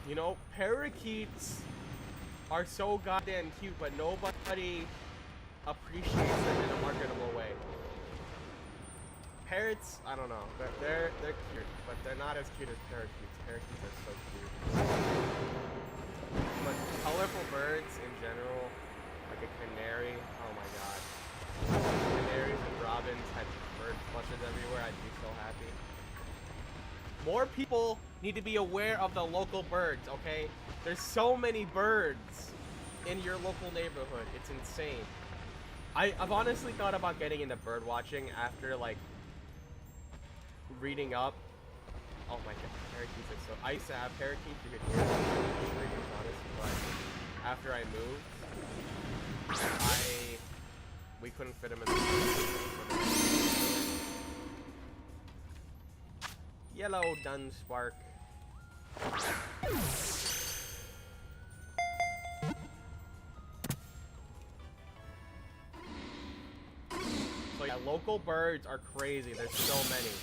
You know, parakeets are so goddamn cute, but nobody appreciates them in a marketable way. Parrots, I don't know. They're cute, but they're not as cute as parakeets. Parakeets are so cute. But colorful birds in general, like a canary, oh my god. Canaries and robins had bird flushes everywhere, I'd be so happy. More people need to be aware of the local birds, okay? There's so many birds in your local neighborhood. It's insane. I've honestly thought about getting into bird watching after, like, reading up. Oh my god, parakeets are so... I used to have parakeets, you could hear them, honest, but after I moved, we couldn't fit them in the Yellow Dunsparce. So yeah, local birds are crazy. There's so many.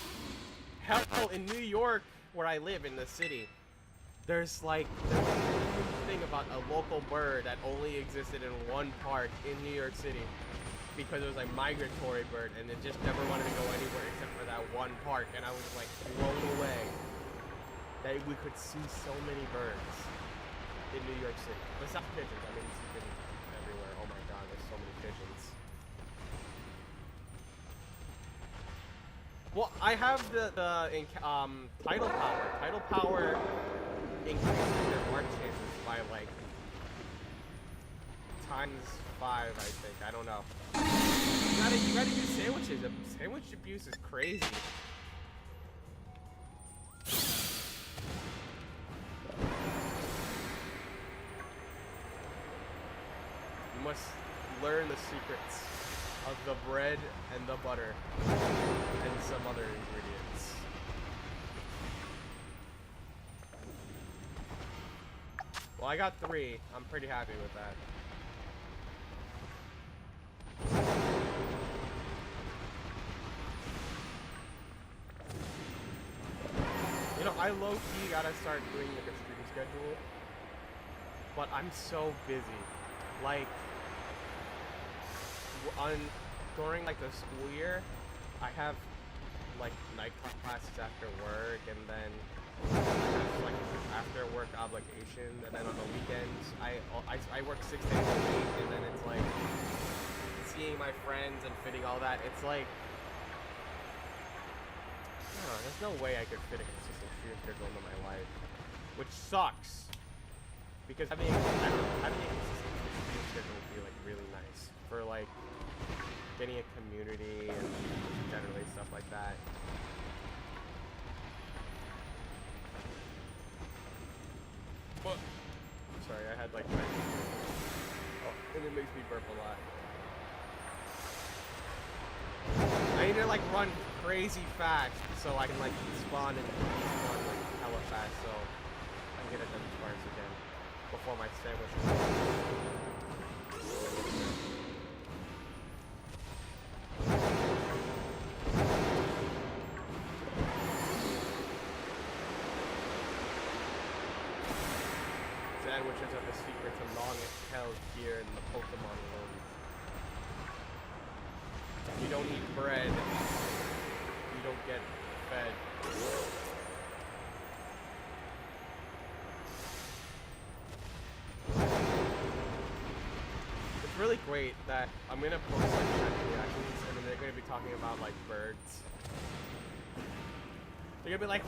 Hell, in New York, where I live in the city, there's like a thing about a local bird that only existed in one park in New York City. Because it was like migratory bird, and it just never wanted to go anywhere except for that one park, and I was like blown away that we could see so many birds in New York City. Besides pigeons, I mean, you see pigeons everywhere. Oh my god, there's so many pigeons. Well, I have the tidal power. Tidal power increases your mark chances by like times 5, I think. I don't know. You gotta use sandwiches. Sandwich abuse is crazy. You must learn the secrets of the bread and the butter and some other ingredients. Well, I got 3. I'm pretty happy with that. I low-key gotta start doing like a stream schedule, but I'm so busy. Like, during like the school year, I have like night classes after work, and then I have like after work obligations, and then on the weekends I work 6 days a week, and then it's like seeing my friends and fitting all that. It's like, there's no way I could fit a consistent stream schedule into my life, which sucks. Because having a consistent stream schedule would be like really nice for like getting a community and generally stuff like that. But sorry, I had like and it makes me burp a lot. I need to like run crazy fast so I can like spawn and respawn like hella fast so I can get a Dunsparce again before my sandwich is Sandwiches are the secret to longest held here in the Pokemon world. You don't eat bread, you don't get fed. It's really great that I'm gonna post like shiny reactions, and then they're gonna be talking about like birds. They're gonna be like,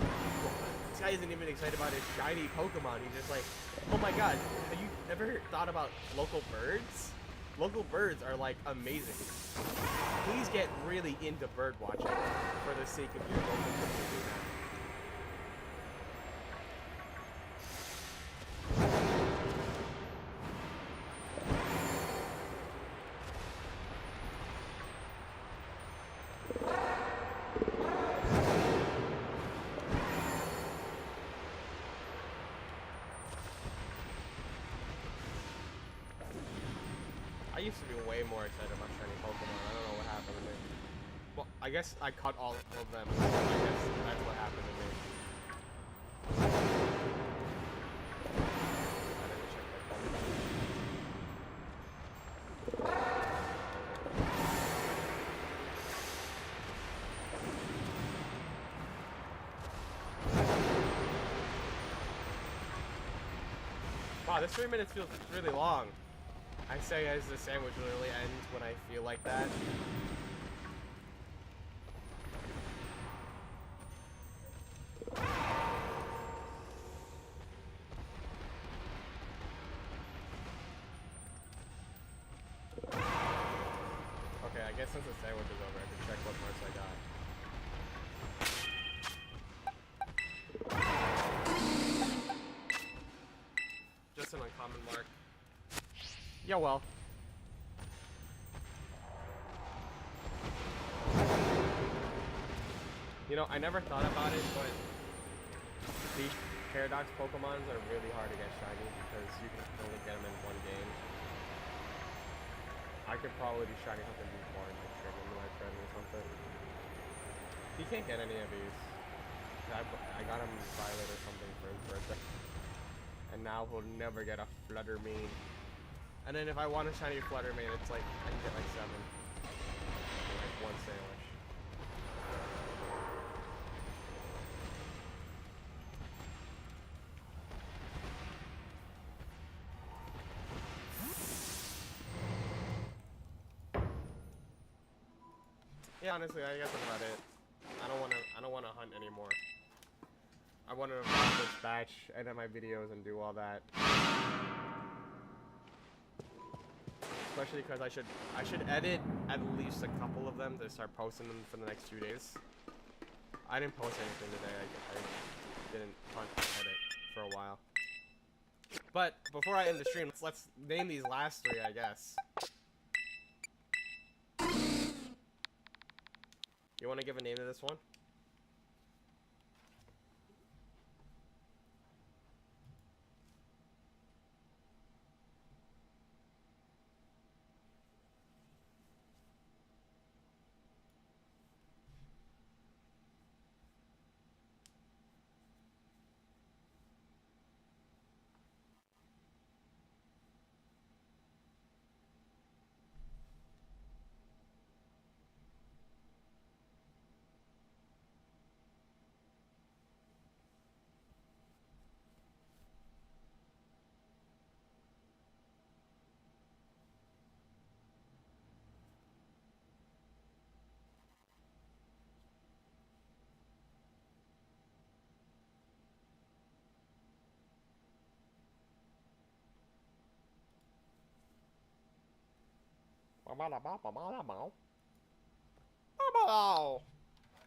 this guy isn't even excited about his shiny Pokemon. He's just like, oh my god, have you ever thought about local birds? Local birds are like amazing. Please get really into bird watching for the sake of your local community. I used to be way more excited about shiny Pokemon. I don't know what happened to me. Well, I guess I cut all of them, so I guess that's what happened to me. I didn't check my phone. Wow, this 3 minutes feels really long. I say as the sandwich literally ends when I feel like that. Okay, I guess since the sandwich is over, I can check what marks I got. Just an uncommon mark. Yeah, well. You know, I never thought about it, but these Paradox Pokemons are really hard to get shiny because you can only get them in one game. I could probably do shiny something before and like trade them to my friend or something. He can't get any of these. I got him Violet or something for his birthday. And now he'll never get a Fluttermane. And then if I want a shiny Fluttermane, it's like, I can get like 7. Like 1 sandwich. Yeah, honestly, I guess that's about it. I don't wanna hunt anymore. I wanna run this batch, edit my videos, and do all that. Especially because I should edit at least a couple of them to start posting them for the next few days. I didn't post anything today. I didn't hunt and edit for a while. But before I end the stream, let's name these last 3, I guess. You want to give a name to this one?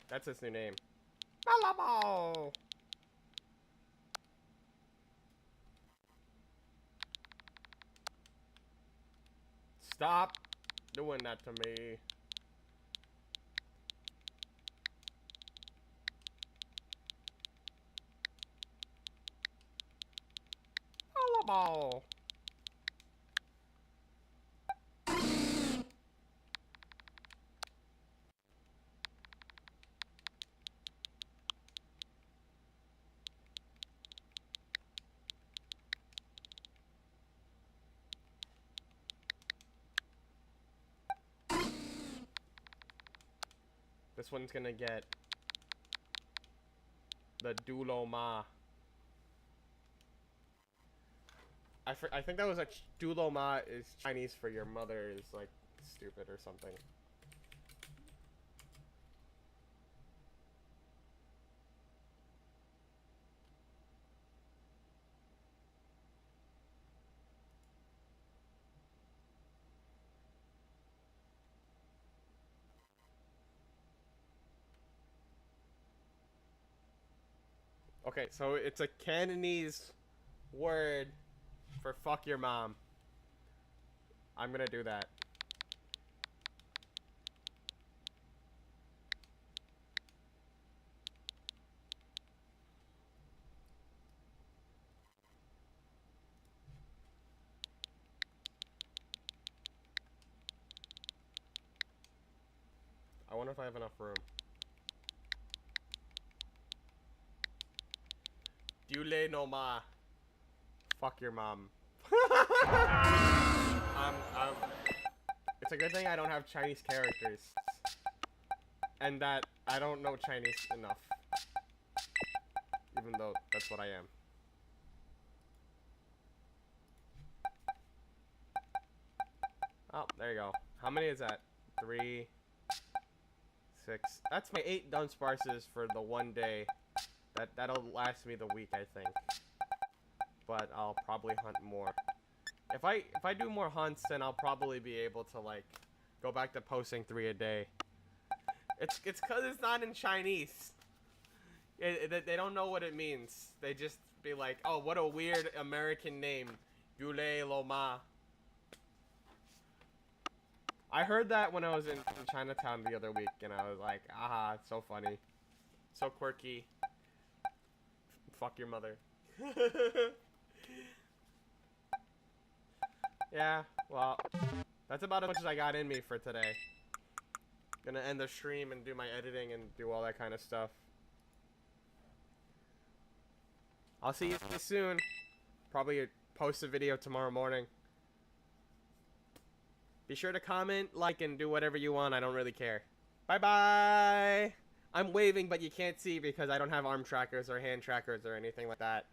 That's his new name. Stop doing that to me. This one's gonna get the Duloma. I think that was a Duloma is Chinese for your mother is like stupid or something. Okay, so it's a Cantonese word for fuck your mom. I'm gonna do that. I wonder if I have enough room. Dule no ma. Fuck your mom. It's a good thing I don't have Chinese characters. And that I don't know Chinese enough. Even though that's what I am. Oh, there you go. How many is that? 3, 6. That's my 8 Dunsparces for the one day. That'll last me the week, I think. But I'll probably hunt more. If I do more hunts, then I'll probably be able to like go back to posting 3 a day. It's because it's not in Chinese. They don't know what it means. They just be like, oh, what a weird American name, Yule Loma. I heard that when I was in Chinatown the other week, and I was like, aha, it's so funny. So quirky. Fuck your mother. Yeah, well, that's about as much as I got in me for today. Gonna end the stream and do my editing and do all that kind of stuff. I'll see you soon. Probably post a video tomorrow morning. Be sure to comment, like, and do whatever you want. I don't really care. Bye-bye! I'm waving, but you can't see because I don't have arm trackers or hand trackers or anything like that.